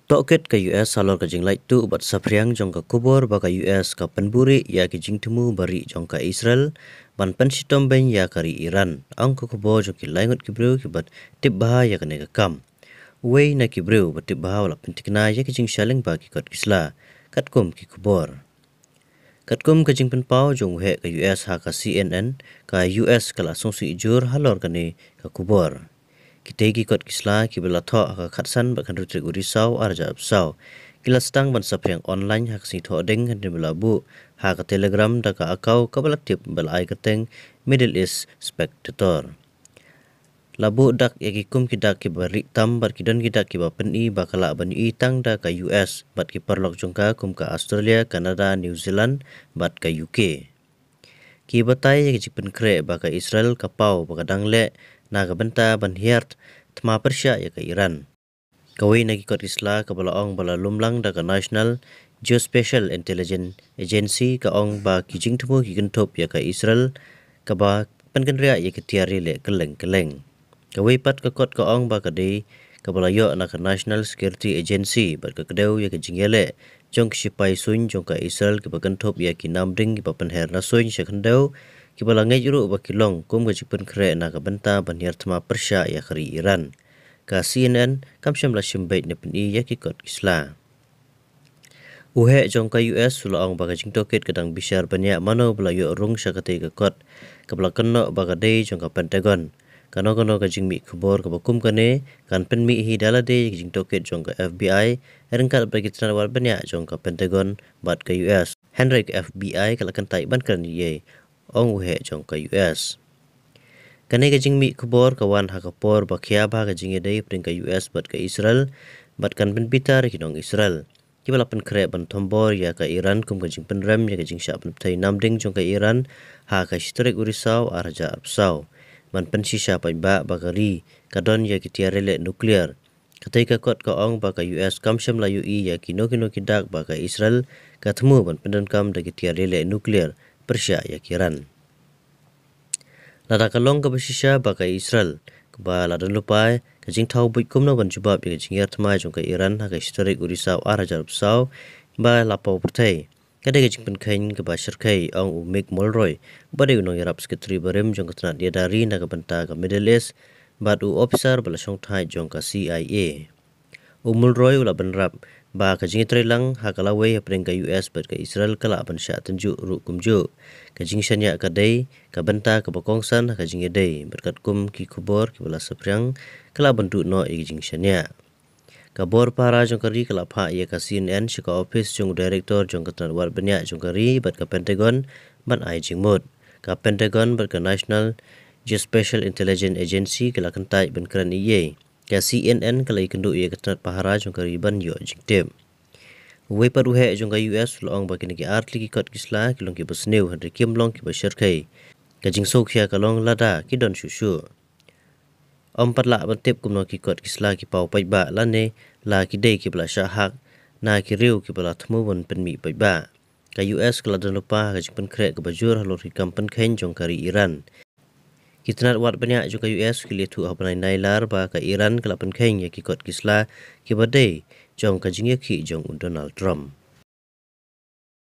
Toket ke US salor ke jing lai tu bat sapriang jong ka kubor ba ka US ka penburi ya ke jing temu bari jong ka Israel ban pensitom ben ya kari Iran ang ko kubor jong ki laingot ki breu ki bat tip bah ya ka ne ka kam wei na ki breu bat tip bah wala pentikna ya ke jing shaling ba ki kot kisla katkum ki kubor katkum ke jing pen pau jong he ka US ha ka CNN ka US kala songsi ijur halor ka ne ka kubor Kitegi kot kisla ki bela tho ka khatsan ba kan rutrik urisau arja absau kila stang ban sapriang online hak si tho deng kan bela bu ha ka telegram da ka akau ka bela tip bel ai kateng Middle East Spectator labu dak yaki kum ki dak ki bari tam bar ki don ki dak ki ba pen i ba kala ban i tang da ka US bat ki perlok jongka kum ka Australia Canada New Zealand bat ka UK ki batai yaki jipen kre ba ka Israel ka pau ba ka dangle naga benta ban hiart tma Persia ya ke Iran. Kawai nagi kot isla ka bala ong bala lumlang da ka National Geospatial Intelligence Agency ka ong ba kijing tumu ki gentop ya ka Israel ka ba penkenria ya ke tiari le keleng. Kawai pat ka kot ka ong ba ka dei ka bala yo na ka National Security Agency ba ka kedeu ya ke jingyele jong sipai sun jong ka Israel ka ba gentop ya ki namding ki ba penher na sun syakendeu ki bala ngai juru ba kilong kum ga jipen kre na ka benta banir tma Persia ya khari Iran ka CNN kam syam la shimbait ne pen i ya ki kot isla uhe jong ka US sula ong ba ka jing toket kadang bishar banya mano bala yo rung syakate ka kot ka bala kenno ba ka dei jong ka Pentagon kano ka jing mi khubor ka bakum ka ne kan pen mi hi dala dei jing toket jong ka FBI erengkat ba ki tna war banya jong ka Pentagon bat ka US Henry ka FBI kala kan tai ban kan ye ong uhe jong ka US. Kane ka jing mi kubor kawan ha kapor ba khia ba ka jing edei pring ka US bat ka Israel bat kan pen bitar ki dong Israel. Ki bala pen kre ban thombor ya ka Iran kum ka jing pen rem ya ka jing sha pen thai namding jong ka Iran ha ka historik urisau arja apsau. Man pen shisha pa ba ka ri ka don ya ki tiarele nuklear. Katai ka kot ka ong ba ka US kam syam la UI ya ki no ki dak ba ka Israel ka themu ban pen kam da ki tiarele nuklear. Persia ya kiran. Lada kalong ka basisya ba kay Israel. Ba ladan lupai ka jing tau buik kumno ban jubab ya jing yar tmai jong ka Iran ha ka historik urisau arajar upsau ba lapau pertai. Kada ka jing penkain ka ba syarkai ong umik molroy ba de unong yarap sekretari barim jong ka tanat dia dari na ka benta ka Middle East ba u officer bala syong thai jong ka CIA. Mulroy ula benrap ba ka jing lang ha kala wei pring ka US bat ka Israel kala ban sya tenju ru kumju ka jing syanya ka dei ka benta ka bakongsan ka jing dei berkat kum ki kubor ki bala sapriang kala bantu no i jing syanya ka bor para jong kari kala pha ya ka CNN shika office jong director jong ka tan war benya jong kari bat ka Pentagon ban ai jing mod ka Pentagon bat ka National Geospatial Intelligence Agency kala kantai ban kran iye ka CNN kala ikendu ia ketat pahara jong kariban yo jingtem we paruhe jong ka US long ba kiniki artli ki kot kisla kilong ki basneu hadri kimlong ki basharkai ka jing sokhia kalong lada ki don shushu patla bantep kumno ki kot kisla ki pau pai ba lane la ki dei ki bla shahak na ki riu ki bla thmu bon pen mi pai ba ka US kala don lupa ka jing pen kre ka bajur halor ki kampen khen jong kari Iran Kitnat wat banyak juga US kili tu apa nailar ba ka Iran kelapan keng ya ki kot kisla ki badai jong ka jing ki jong Donald Trump.